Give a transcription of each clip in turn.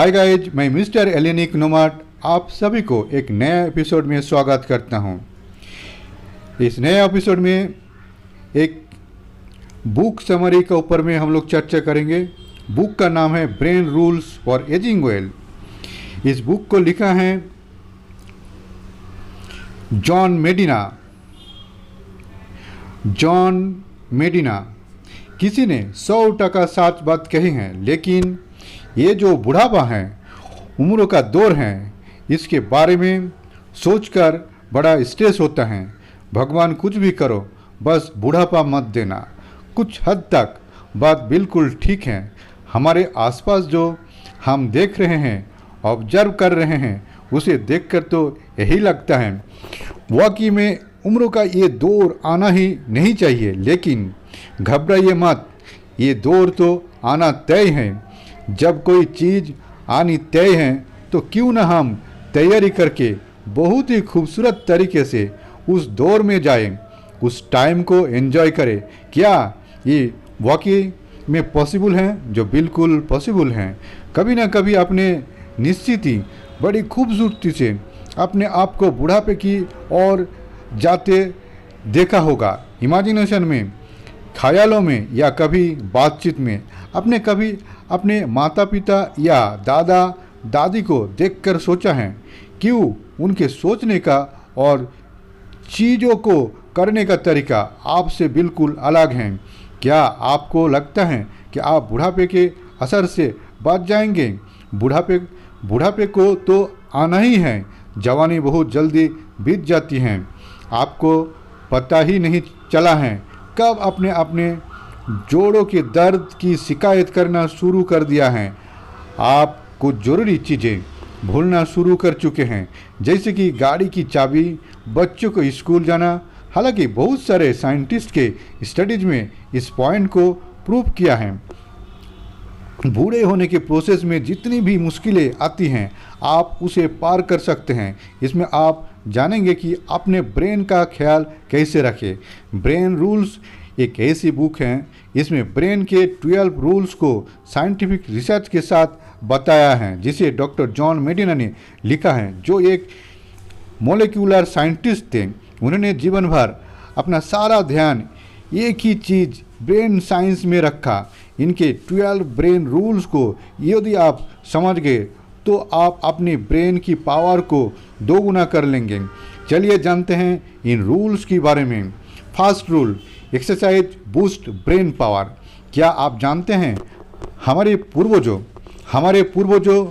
Hi guys, मैं mister एलिनिक नोमाट आप सभी को एक नए एपिसोड में स्वागत करता हूं। इस नए एपिसोड में एक बुक समरी के ऊपर में हम लोग चर्चा करेंगे। बुक का नाम है brain rules for ageing well. इस बुक को लिखा है जॉन मेडिना। किसी ने 100% सच बात कही है, लेकिन ये जो बुढ़ापा है, उम्र का दौर है, इसके बारे में सोचकर बड़ा स्ट्रेस होता है। भगवान कुछ भी करो, बस बुढ़ापा मत देना। कुछ हद तक बात बिल्कुल ठीक है। हमारे आसपास जो हम देख रहे हैं, ऑब्जर्व कर रहे हैं, उसे देखकर तो यही लगता है वाकई में उम्र का ये दौर आना ही नहीं चाहिए। लेकिन घबराइए मत, ये दौर तो आना तय है। जब कोई चीज़ आनी तय है तो क्यों ना हम तैयारी करके बहुत ही खूबसूरत तरीके से उस दौर में जाएं, उस टाइम को एंजॉय करें। क्या ये वाकई में पॉसिबल है? जो बिल्कुल पॉसिबल है। कभी ना कभी अपने निश्चित ही बड़ी खूबसूरती से अपने आप को बुढ़ापे की ओर जाते देखा होगा। इमेजिनेशन में, ख्यालों में, या कभी बातचीत में कभी अपने माता पिता या दादा दादी को देखकर सोचा है क्यों उनके सोचने का और चीज़ों को करने का तरीका आपसे बिल्कुल अलग है। क्या आपको लगता है कि आप बुढ़ापे के असर से बच जाएंगे? बुढ़ापे को तो आना ही है। जवानी बहुत जल्दी बीत जाती है, आपको पता ही नहीं चला है कब अपने जोड़ों के दर्द की शिकायत करना शुरू कर दिया है। आप कुछ ज़रूरी चीज़ें भूलना शुरू कर चुके हैं, जैसे कि गाड़ी की चाबी, बच्चों को स्कूल जाना। हालांकि बहुत सारे साइंटिस्ट के स्टडीज में इस पॉइंट को प्रूव किया है। बूढ़े होने के प्रोसेस में जितनी भी मुश्किलें आती हैं, आप उसे पार कर सकते हैं। इसमें आप जानेंगे कि अपने ब्रेन का ख्याल कैसे रखें। ब्रेन रूल्स एक ऐसी बुक है, इसमें ब्रेन के 12 रूल्स को साइंटिफिक रिसर्च के साथ बताया है, जिसे डॉक्टर जॉन मेडिना ने लिखा है, जो एक मोलिकुलर साइंटिस्ट थे। उन्होंने जीवन भर अपना सारा ध्यान एक ही चीज़ ब्रेन साइंस में रखा। इनके 12 ब्रेन रूल्स को यदि आप समझ गए तो आप अपनी ब्रेन की पावर को दोगुना कर लेंगे। चलिए जानते हैं इन रूल्स के बारे में। First rule, exercise boost brain power. क्या आप जानते हैं हमारे पूर्वजों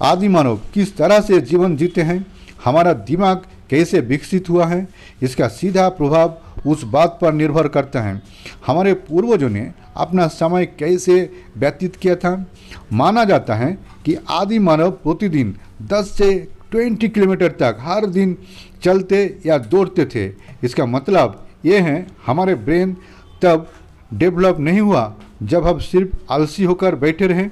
आदि मानव किस तरह से जीवन जीते हैं? हमारा दिमाग कैसे विकसित हुआ है, इसका सीधा प्रभाव उस बात पर निर्भर करता है हमारे पूर्वजों ने अपना समय कैसे व्यतीत किया था। माना जाता है कि आदि मानव प्रतिदिन 10 से 20 किलोमीटर तक हर दिन चलते या दौड़ते थे। इसका मतलब ये है हमारे ब्रेन तब डेवलप नहीं हुआ जब हम सिर्फ आलसी होकर बैठे रहे,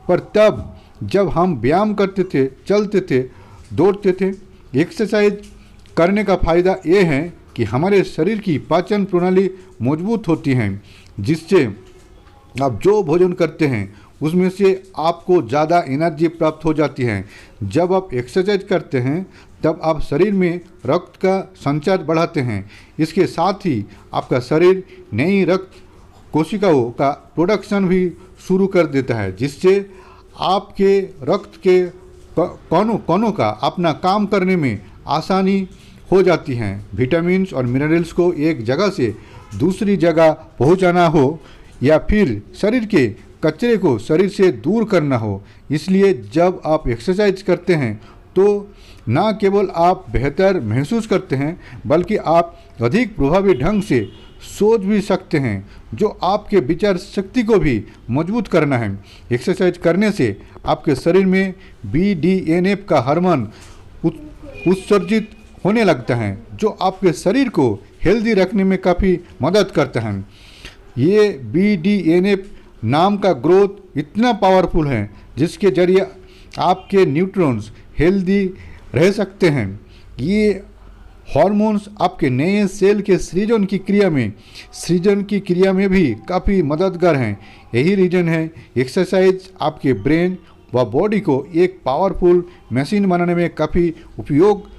पर तब जब हम व्यायाम करते थे, चलते थे, दौड़ते थे। एक्सरसाइज करने का फ़ायदा ये है कि हमारे शरीर की पाचन प्रणाली मजबूत होती है, जिससे आप जो भोजन करते हैं उसमें से आपको ज़्यादा एनर्जी प्राप्त हो जाती है। जब आप एक्सरसाइज करते हैं तब आप शरीर में रक्त का संचार बढ़ाते हैं। इसके साथ ही आपका शरीर नई रक्त कोशिकाओं का प्रोडक्शन भी शुरू कर देता है, जिससे आपके रक्त के कोनों का अपना काम करने में आसानी हो जाती हैं। विटामिन्स और मिनरल्स को एक जगह से दूसरी जगह पहुंचाना हो या फिर शरीर के कचरे को शरीर से दूर करना हो। इसलिए जब आप एक्सरसाइज करते हैं तो न केवल आप बेहतर महसूस करते हैं, बल्कि आप अधिक प्रभावी ढंग से सोच भी सकते हैं, जो आपके विचार शक्ति को भी मजबूत करना है। एक्सरसाइज करने से आपके शरीर में BDNF का हार्मोन उत्सर्जित होने लगता है, जो आपके शरीर को हेल्दी रखने में काफ़ी मदद करता है। ये BDNF नाम का ग्रोथ इतना पावरफुल है, जिसके जरिए आपके न्यूट्रॉन्स हेल्दी रह सकते हैं। ये हार्मोन्स आपके नए सेल के सृजन की क्रिया में भी काफ़ी मददगार हैं। यही रीज़न है एक्सरसाइज आपके ब्रेन व बॉडी को एक पावरफुल मशीन बनाने में काफ़ी उपयोग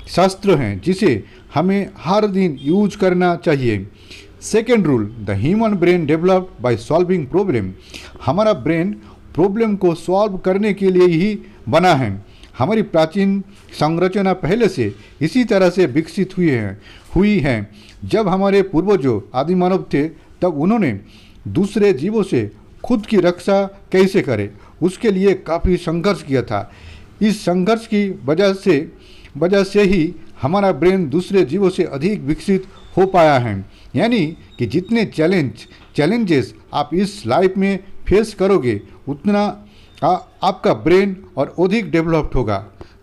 शास्त्र हैं जिसे हमें हर दिन यूज करना चाहिए। Second rule, the human brain developed by solving problem. हमारा ब्रेन प्रॉब्लम को सॉल्व करने के लिए ही बना है। हमारी प्राचीन संरचना पहले से इसी तरह से विकसित हुई है। जब हमारे पूर्वजों आदि मानव थे तब उन्होंने दूसरे जीवों से खुद की रक्षा कैसे करें उसके लिए काफ़ी संघर्ष किया था। इस संघर्ष की वजह से ही हमारा ब्रेन दूसरे जीवों से अधिक विकसित हो पाया है। यानी कि जितने चैलेंजेस आप इस लाइफ में फेस करोगे उतना आपका ब्रेन और अधिक डेवलप्ड होगा।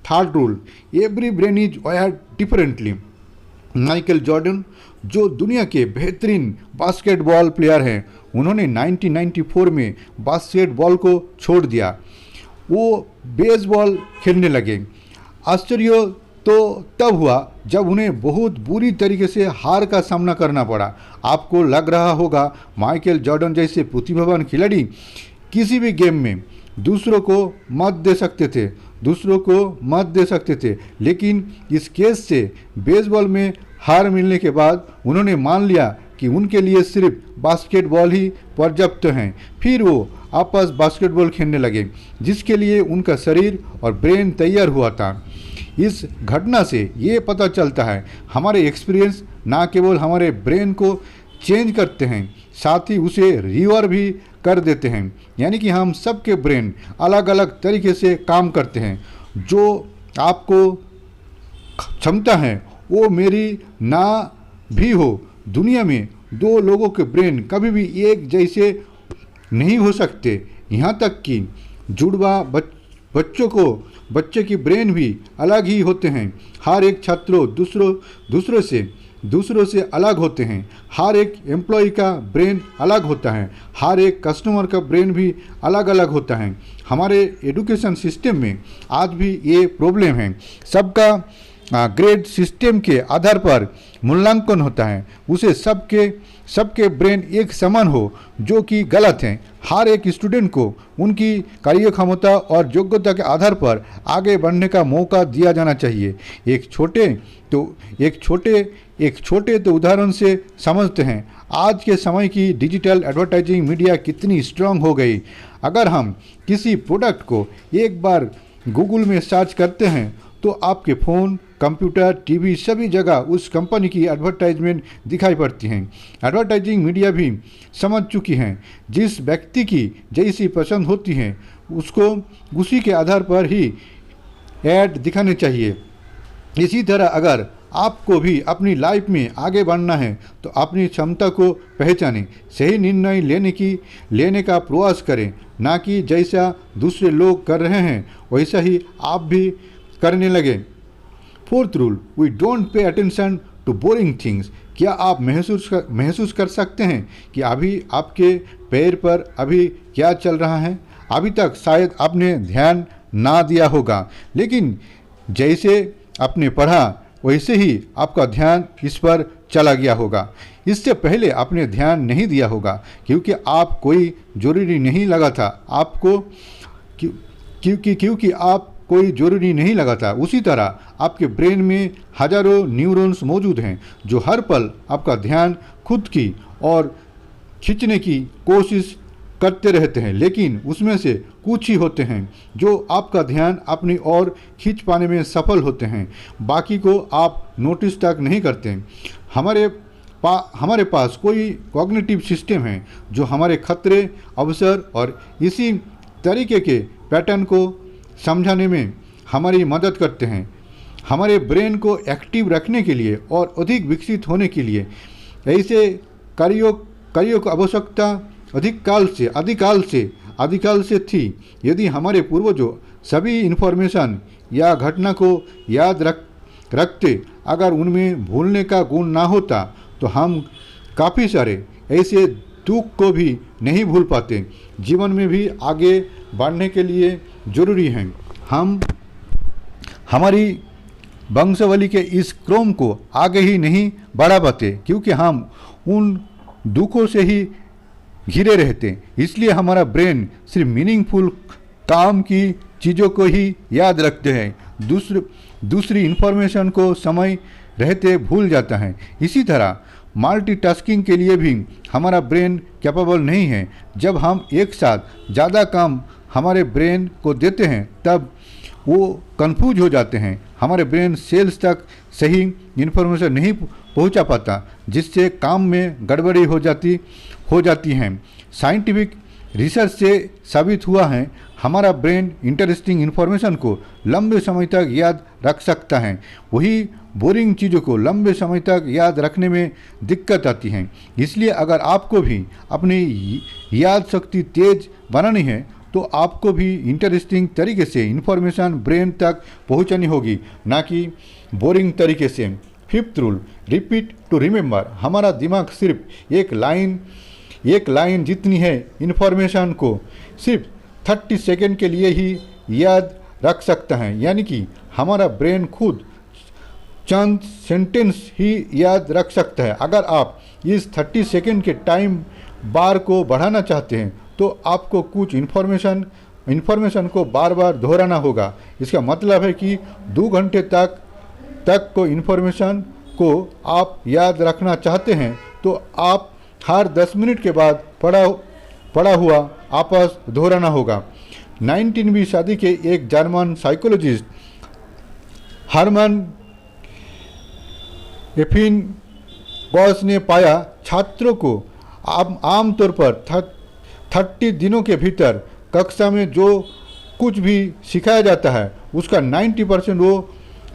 Third rule, every brain is wired differently. Michael Jordan जो दुनिया के बेहतरीन बास्केटबॉल प्लेयर हैं, उन्होंने 1994 में बास्केटबॉल को छोड़ दिया, वो बेसबॉल खेलने लगे। आश्चर्य तो तब हुआ जब उन्हें बहुत बुरी तरीके से हार का सामना करना पड़ा। आपको लग रहा होगा माइकल जॉर्डन जैसे प्रतिभावान खिलाड़ी किसी भी गेम में दूसरों को मत दे सकते थे, लेकिन इस केस से बेसबॉल में हार मिलने के बाद उन्होंने मान लिया कि उनके लिए सिर्फ बास्केटबॉल ही पर्याप्त हैं। फिर वो आपस बास्केटबॉल खेलने लगे जिसके लिए उनका शरीर और ब्रेन तैयार हुआ था। इस घटना से ये पता चलता है हमारे एक्सपीरियंस ना केवल हमारे ब्रेन को चेंज करते हैं, साथ ही उसे रिवर भी कर देते हैं। यानी कि हम सबके ब्रेन अलग अलग तरीके से काम करते हैं। जो आपको क्षमता है वो मेरी ना भी हो। दुनिया में दो लोगों के ब्रेन कभी भी एक जैसे नहीं हो सकते। यहाँ तक कि जुड़वा बच्चे की ब्रेन भी अलग ही होते हैं। हर एक छात्रों दूसरों से अलग होते हैं। हर एक एम्प्लॉय का ब्रेन अलग होता है। हर एक कस्टमर का ब्रेन भी अलग अलग होता है। हमारे एजुकेशन सिस्टम में आज भी ये प्रॉब्लम है। सबका ग्रेड सिस्टम के आधार पर मूल्यांकन होता है, उसे सबके ब्रेन एक समान हो, जो कि गलत है। हर एक स्टूडेंट को उनकी कार्य क्षमता और योग्यता के आधार पर आगे बढ़ने का मौका दिया जाना चाहिए। एक छोटे तो उदाहरण से समझते हैं आज के समय की डिजिटल एडवर्टाइजिंग मीडिया कितनी स्ट्रांग हो गई। अगर हम किसी प्रोडक्ट को एक बार गूगल में सर्च करते हैं तो आपके फ़ोन, कंप्यूटर, टीवी सभी जगह उस कंपनी की एडवर्टाइजमेंट दिखाई पड़ती हैं। एडवर्टाइजिंग मीडिया भी समझ चुकी हैं जिस व्यक्ति की जैसी पसंद होती है उसको उसी के आधार पर ही ऐड दिखाने चाहिए। इसी तरह अगर आपको भी अपनी लाइफ में आगे बढ़ना है तो अपनी क्षमता को पहचानें, सही निर्णय लेने का प्रयास करें, ना कि जैसा दूसरे लोग कर रहे हैं वैसा ही आप भी करने लगे। Fourth rule, we don't pay attention to boring things. क्या आप महसूस कर सकते हैं कि अभी आपके पैर पर अभी क्या चल रहा है? अभी तक शायद आपने ध्यान ना दिया होगा, लेकिन जैसे आपने पढ़ा वैसे ही आपका ध्यान इस पर चला गया होगा। इससे पहले आपने ध्यान नहीं दिया होगा क्योंकि आप कोई जरूरी नहीं लगा था आपको, क्योंकि आप कोई जरूरी नहीं लगा था। उसी तरह आपके ब्रेन में हजारों न्यूरॉन्स मौजूद हैं जो हर पल आपका ध्यान खुद की और खींचने की कोशिश करते रहते हैं, लेकिन उसमें से कुछ ही होते हैं जो आपका ध्यान अपनी ओर खींच पाने में सफल होते हैं। बाकी को आप नोटिस तक नहीं करते। हमारे पास कोई कॉग्निटिव सिस्टम है जो हमारे खतरे, अवसर और इसी तरीके के पैटर्न को समझाने में हमारी मदद करते हैं। हमारे ब्रेन को एक्टिव रखने के लिए और अधिक विकसित होने के लिए ऐसे कार्यों की आवश्यकता अधिकाल से थी। यदि हमारे पूर्वजों सभी इन्फॉर्मेशन या घटना को याद रखते, अगर उनमें भूलने का गुण ना होता तो हम काफ़ी सारे ऐसे दुख को भी नहीं भूल पाते। जीवन में भी आगे बढ़ने के लिए जरूरी हैं हम हमारी वंशावली के इस क्रम को आगे ही नहीं बढ़ा पाते क्योंकि हम उन दुखों से ही घिरे रहते। इसलिए हमारा ब्रेन सिर्फ मीनिंगफुल काम की चीज़ों को ही याद रखते हैं, दूसरी इन्फॉर्मेशन को समय रहते भूल जाता है। इसी तरह मल्टीटास्किंग के लिए भी हमारा ब्रेन कैपेबल नहीं है। जब हम एक साथ ज़्यादा काम हमारे ब्रेन को देते हैं तब वो कंफ्यूज हो जाते हैं, हमारे ब्रेन सेल्स तक सही इन्फॉर्मेशन नहीं पहुंचा पाता, जिससे काम में गड़बड़ी हो जाती है। साइंटिफिक रिसर्च से साबित हुआ है हमारा ब्रेन इंटरेस्टिंग इन्फॉर्मेशन को लंबे समय तक याद रख सकता है, वही बोरिंग चीज़ों को लंबे समय तक याद रखने में दिक्कत आती है। इसलिए अगर आपको भी अपनी याद शक्ति तेज बनानी है तो आपको भी इंटरेस्टिंग तरीके से इन्फॉर्मेशन ब्रेन तक पहुंचानी होगी, ना कि बोरिंग तरीके से। Fifth rule, repeat to remember. हमारा दिमाग सिर्फ एक लाइन जितनी है इन्फॉर्मेशन को सिर्फ 30 सेकेंड के लिए ही याद रख सकता है, यानी कि हमारा ब्रेन खुद चंद सेंटेंस ही याद रख सकता है। अगर आप इस 30 सेकेंड के टाइम बार को बढ़ाना चाहते हैं तो आपको कुछ इन्फॉर्मेशन को बार बार दोहराना होगा। इसका मतलब है कि 2 घंटे तक को इन्फॉर्मेशन को आप याद रखना चाहते हैं तो आप हर 10 मिनट के बाद पढ़ा हुआ आपस दोहराना होगा। 19वीं सदी के एक जर्मन साइकोलॉजिस्ट हर्मन एफिनगॉस ने पाया छात्रों को आमतौर पर 30 दिनों के भीतर कक्षा में जो कुछ भी सिखाया जाता है उसका 90% वो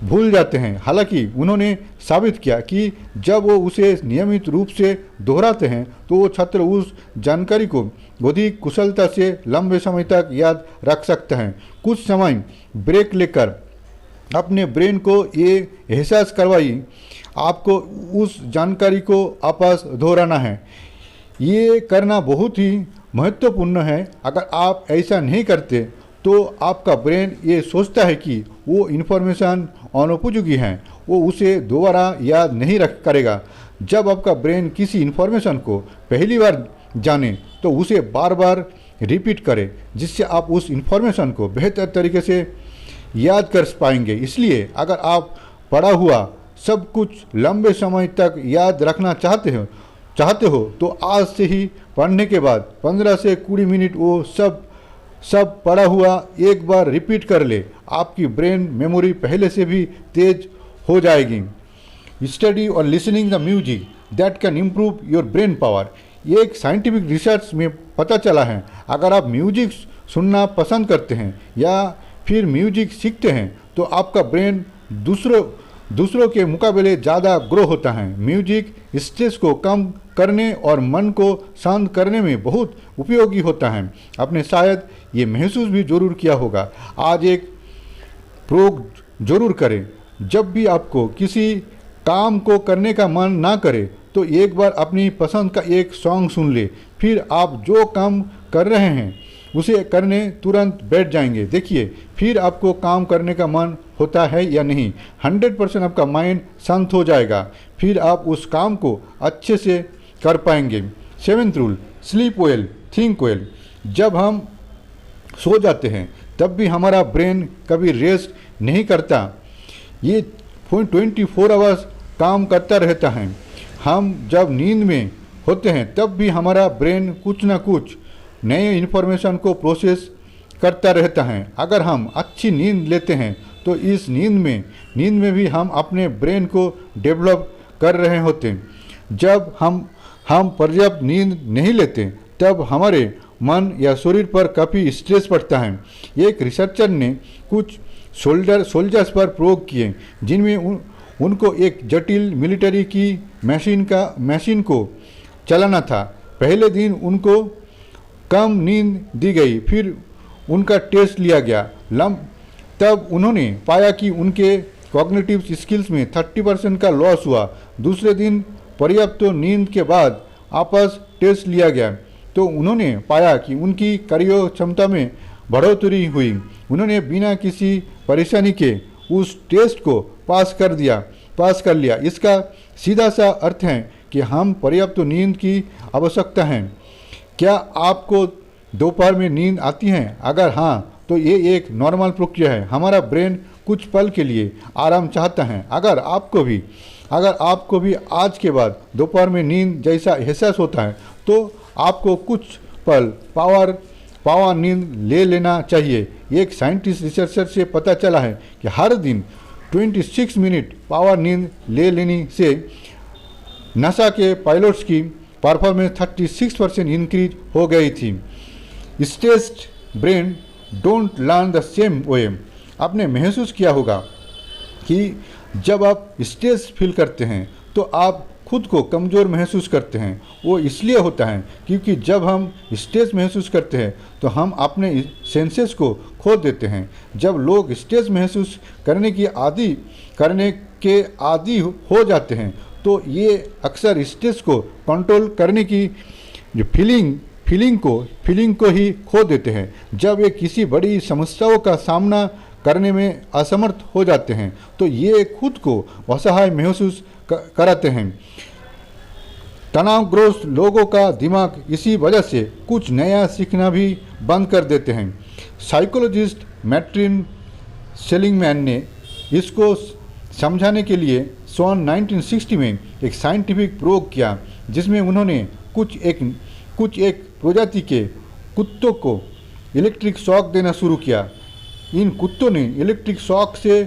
भूल जाते हैं। हालांकि उन्होंने साबित किया कि जब वो उसे नियमित रूप से दोहराते हैं तो वो छात्र उस जानकारी को अधिक कुशलता से लंबे समय तक याद रख सकते हैं। कुछ समय ब्रेक लेकर अपने ब्रेन को ये एहसास करवाइए आपको उस जानकारी को वापस दोहराना है। ये करना बहुत ही महत्वपूर्ण है। अगर आप ऐसा नहीं करते तो आपका ब्रेन ये सोचता है कि वो इन्फॉर्मेशन अनुपयोगी है, वो उसे दोबारा याद नहीं करेगा। जब आपका ब्रेन किसी इन्फॉर्मेशन को पहली बार जाने तो उसे बार बार रिपीट करें, जिससे आप उस इन्फॉर्मेशन को बेहतर तरीके से याद कर पाएंगे। इसलिए अगर आप पढ़ा हुआ सब कुछ लंबे समय तक याद रखना चाहते हो तो आज से ही पढ़ने के बाद 15 से 20 मिनट वो सब पढ़ा हुआ एक बार रिपीट कर ले। आपकी ब्रेन मेमोरी पहले से भी तेज हो जाएगी। स्टडी और listening the music that can improve your brain power. ये एक साइंटिफिक रिसर्च में पता चला है, अगर आप म्यूजिक सुनना पसंद करते हैं या फिर म्यूजिक सीखते हैं तो आपका ब्रेन दूसरों के मुकाबले ज़्यादा ग्रो होता है। म्यूजिक स्ट्रेस को कम करने और मन को शांत करने में बहुत उपयोगी होता है। आपने शायद ये महसूस भी जरूर किया होगा। आज एक प्रयोग जरूर करें, जब भी आपको किसी काम को करने का मन ना करे तो एक बार अपनी पसंद का एक सॉन्ग सुन ले, फिर आप जो काम कर रहे हैं उसे करने तुरंत बैठ जाएंगे। देखिए फिर आपको काम करने का मन होता है या नहीं। 100% आपका माइंड शांत हो जाएगा, फिर आप उस काम को अच्छे से कर पाएंगे। 7th rule, sleep well think well. जब हम सो जाते हैं तब भी हमारा ब्रेन कभी रेस्ट नहीं करता, ये 24 आवर्स काम करता रहता है। हम जब नींद में होते हैं तब भी हमारा ब्रेन कुछ ना कुछ नए इन्फॉर्मेशन को प्रोसेस करता रहता है। अगर हम अच्छी नींद लेते हैं तो इस नींद में भी हम अपने ब्रेन को डेवलप कर रहे होते हैं। जब हम पर्याप्त नींद नहीं लेते तब हमारे मन या शरीर पर काफ़ी स्ट्रेस पड़ता है। एक रिसर्चर ने कुछ सोल्जर्स पर प्रयोग किए जिनमें उनको एक जटिल मिलिट्री की मशीन को चलाना था। पहले दिन उनको कम नींद दी गई, फिर उनका टेस्ट लिया गया। तब उन्होंने पाया कि उनके कॉग्निटिव स्किल्स में 30% का लॉस हुआ। दूसरे दिन पर्याप्त नींद के बाद वापस टेस्ट लिया गया तो उन्होंने पाया कि उनकी कार्य क्षमता में बढ़ोतरी हुई। उन्होंने बिना किसी परेशानी के उस टेस्ट को पास कर लिया। इसका सीधा सा अर्थ है कि हम पर्याप्त नींद की आवश्यकता है। क्या आपको दोपहर में नींद आती है? अगर हाँ तो ये एक नॉर्मल प्रक्रिया है। हमारा ब्रेन कुछ पल के लिए आराम चाहता है। अगर आपको भी आज के बाद दोपहर में नींद जैसा एहसास होता है तो आपको कुछ पल पावर नींद ले लेना चाहिए। एक साइंटिस्ट रिसर्चर से पता चला है कि हर दिन 26 मिनट पावर नींद ले लेने से नासा के पायलट्स की परफॉर्मेंस 36% इंक्रीज हो गई थी। Stressed brain don't learn the same way. आपने महसूस किया होगा कि जब आप स्ट्रेस फील करते हैं तो आप खुद को कमज़ोर महसूस करते हैं। वो इसलिए होता है क्योंकि जब हम स्ट्रेस महसूस करते हैं तो हम अपने सेंसेस को खो देते हैं। जब लोग स्ट्रेस महसूस करने के आदी हो जाते हैं तो ये अक्सर स्ट्रेस को कंट्रोल करने की जो फीलिंग को ही खो देते हैं। जब ये किसी बड़ी समस्याओं का सामना करने में असमर्थ हो जाते हैं तो ये खुद को असहाय महसूस कराते हैं। तनावग्रस्त लोगों का दिमाग इसी वजह से कुछ नया सीखना भी बंद कर देते हैं। साइकोलॉजिस्ट मैट्रिन सेलिंगमैन ने इसको समझाने के लिए सन 1960 में एक साइंटिफिक प्रयोग किया जिसमें उन्होंने कुछ एक प्रजाति के कुत्तों को इलेक्ट्रिक शॉक देना शुरू किया। इन कुत्तों ने इलेक्ट्रिक शॉक से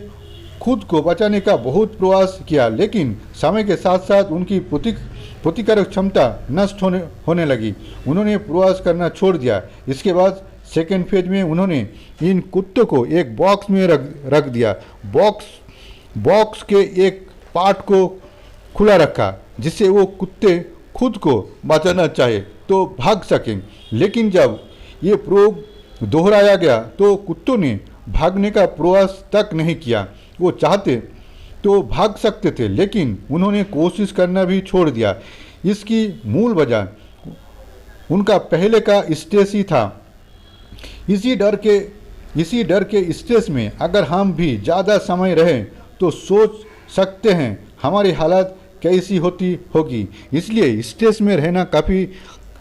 खुद को बचाने का बहुत प्रयास किया, लेकिन समय के साथ साथ उनकी प्रतिकारक क्षमता नष्ट होने लगी। उन्होंने प्रयास करना छोड़ दिया। इसके बाद सेकेंड फेज में उन्होंने इन कुत्तों को एक बॉक्स में रख दिया। बॉक्स के एक पार्ट को खुला रखा जिससे वो कुत्ते खुद को बचाना चाहे तो भाग सकें। लेकिन जब ये प्रयोग दोहराया गया तो कुत्तों ने भागने का प्रयास तक नहीं किया। वो चाहते तो भाग सकते थे लेकिन उन्होंने कोशिश करना भी छोड़ दिया। इसकी मूल वजह उनका पहले का स्ट्रेस ही था। इसी डर के स्ट्रेस में अगर हम भी ज़्यादा समय रहें तो सोच सकते हैं हमारी हालत कैसी होगी। इसलिए स्ट्रेस में रहना काफ़ी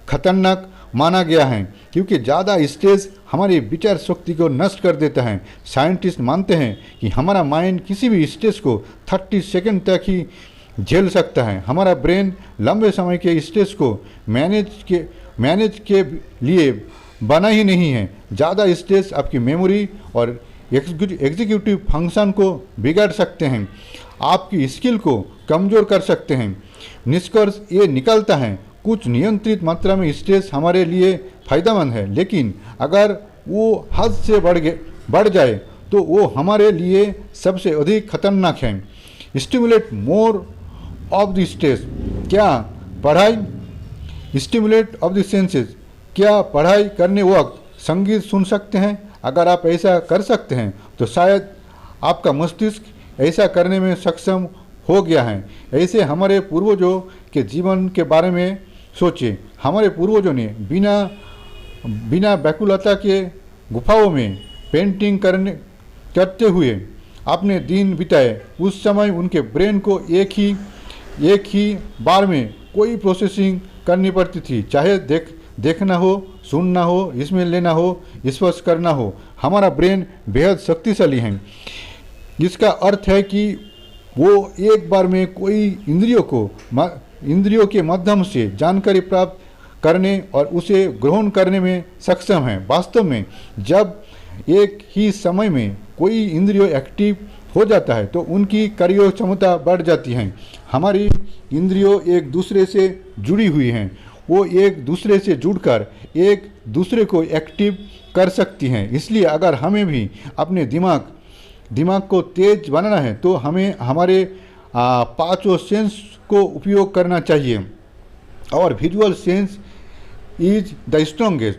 खतरनाक माना गया है क्योंकि ज़्यादा स्ट्रेस हमारी विचार शक्ति को नष्ट कर देता है। साइंटिस्ट मानते हैं कि हमारा माइंड किसी भी स्ट्रेस को 30 सेकंड तक ही झेल सकता है। हमारा ब्रेन लंबे समय के स्ट्रेस को मैनेज के लिए बना ही नहीं है। ज़्यादा स्ट्रेस आपकी मेमोरी और एग्जीक्यूटिव फंक्शन को बिगाड़ सकते हैं, आपकी स्किल को कमज़ोर कर सकते हैं। निष्कर्ष ये निकलता है कुछ नियंत्रित मात्रा में स्ट्रेस हमारे लिए फ़ायदेमंद है, लेकिन अगर वो हद से बढ़ जाए तो वो हमारे लिए सबसे अधिक खतरनाक है। Stimulate more of the stress. Stimulate of the senses. क्या पढ़ाई करने वक्त संगीत सुन सकते हैं? अगर आप ऐसा कर सकते हैं तो शायद आपका मस्तिष्क ऐसा करने में सक्षम हो गया है। ऐसे हमारे पूर्वजों के जीवन के बारे में सोचें। हमारे पूर्वजों ने बिना व्याकुलता के गुफाओं में पेंटिंग करते हुए अपने दिन बिताए। उस समय उनके ब्रेन को एक ही बार में कोई प्रोसेसिंग करनी पड़ती थी, चाहे देखना हो, सुनना हो, इसमें लेना हो, स्पर्श करना हो। हमारा ब्रेन बेहद शक्तिशाली है। इसका अर्थ है कि वो एक बार में कोई इंद्रियों के माध्यम से जानकारी प्राप्त करने और उसे ग्रहण करने में सक्षम है। वास्तव में जब एक ही समय में कोई इंद्रिय एक्टिव हो जाता है तो उनकी कार्य क्षमता बढ़ जाती है। हमारी इंद्रियों एक दूसरे से जुड़ी हुई हैं, वो एक दूसरे से जुड़कर एक दूसरे को एक्टिव कर सकती हैं। इसलिए अगर हमें भी अपने दिमाग को तेज बनाना है तो हमें हमारे पांचों सेंस को उपयोग करना चाहिए और visual sense is the strongest.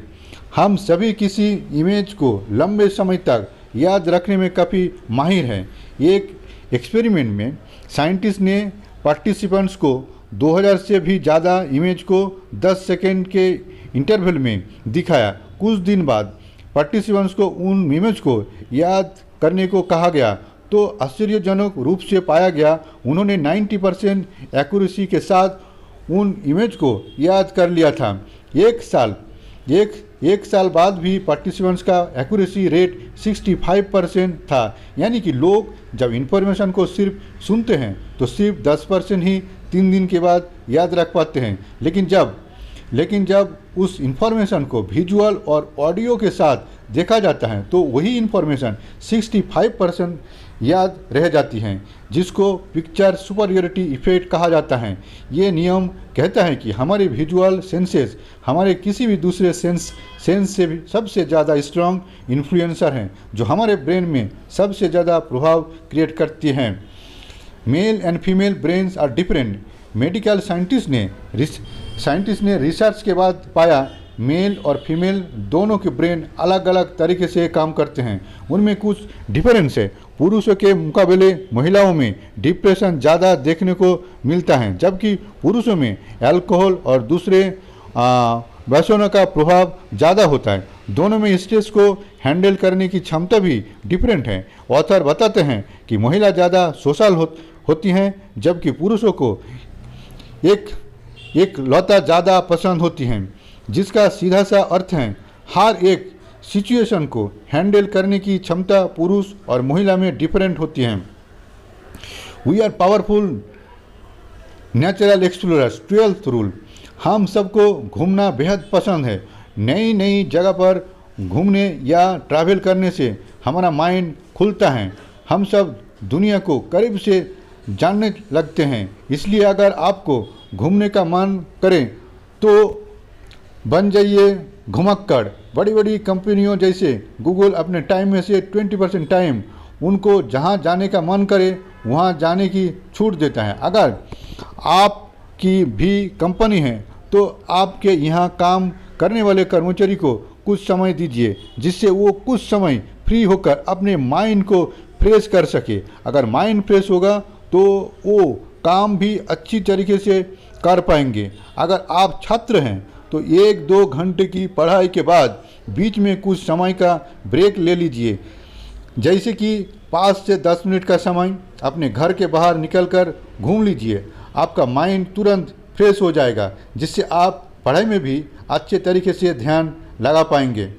हम सभी किसी इमेज को लंबे समय तक याद रखने में काफ़ी माहिर हैं। एक एक्सपेरिमेंट में साइंटिस्ट ने पार्टिसिपेंट्स को 2000 से भी ज़्यादा इमेज को 10 सेकेंड के इंटरवल में दिखाया। कुछ दिन बाद पार्टिसिपेंट्स को उन इमेज को याद करने को कहा गया तो आश्चर्यजनक रूप से पाया गया उन्होंने 90% एक्यूरेसी के साथ उन इमेज को याद कर लिया था। एक साल बाद भी पार्टिसिपेंट्स का एक्यूरेसी रेट 65% था। यानी कि लोग जब इन्फॉर्मेशन को सिर्फ सुनते हैं तो सिर्फ 10% ही 3 दिन के बाद याद रख पाते हैं, लेकिन जब उस इन्फॉर्मेशन को विजुअल और ऑडियो के साथ देखा जाता है तो वही इन्फॉर्मेशन 65% याद रह जाती हैं, जिसको पिक्चर सुपरियरिटी इफेक्ट कहा जाता है। ये नियम कहता है कि हमारे विजुअल सेंसेस हमारे किसी भी दूसरे सेंस से भी सबसे ज़्यादा स्ट्रॉन्ग इन्फ्लुएंसर हैं, जो हमारे ब्रेन में सबसे ज़्यादा प्रभाव क्रिएट करती हैं। Male and female brains are different. Medical scientist ने रिसर्च के बाद पाया मेल और फीमेल दोनों के ब्रेन अलग अलग तरीके से काम करते हैं। उनमें कुछ डिफरेंस है। पुरुषों के मुकाबले महिलाओं में डिप्रेशन ज़्यादा देखने को मिलता है, जबकि पुरुषों में अल्कोहल और दूसरे व्यसनों का प्रभाव ज़्यादा होता है। दोनों में स्ट्रेस को हैंडल करने की क्षमता भी डिफरेंट है। ऑथर बताते हैं कि महिला ज़्यादा सोशल होती हैं, जबकि पुरुषों को एक लौता ज़्यादा पसंद होती हैं, जिसका सीधा सा अर्थ है हर एक सिचुएशन को हैंडल करने की क्षमता पुरुष और महिला में डिफरेंट होती है। We are powerful natural explorers. 12th rule, हम सबको घूमना बेहद पसंद है। नई नई जगह पर घूमने या ट्रैवल करने से हमारा माइंड खुलता है। हम सब दुनिया को करीब से जानने लगते हैं। इसलिए अगर आपको घूमने का मन करे तो बन जाइए घुमक्कड़। बड़ी बड़ी कंपनियों जैसे गूगल अपने टाइम में से 20% टाइम उनको जहां जाने का मन करे वहां जाने की छूट देता है। अगर आपकी भी कंपनी है तो आपके यहां काम करने वाले कर्मचारी को कुछ समय दीजिए, जिससे वो कुछ समय फ्री होकर अपने माइंड को फ्रेश कर सके। अगर माइंड फ्रेश होगा तो वो काम भी अच्छी तरीके से कर पाएंगे। अगर आप छात्र हैं तो 1-2 घंटे की पढ़ाई के बाद बीच में कुछ समय का ब्रेक ले लीजिए, जैसे कि 5 से 10 मिनट का समय अपने घर के बाहर निकलकर घूम लीजिए। आपका माइंड तुरंत फ्रेश हो जाएगा, जिससे आप पढ़ाई में भी अच्छे तरीके से ध्यान लगा पाएंगे।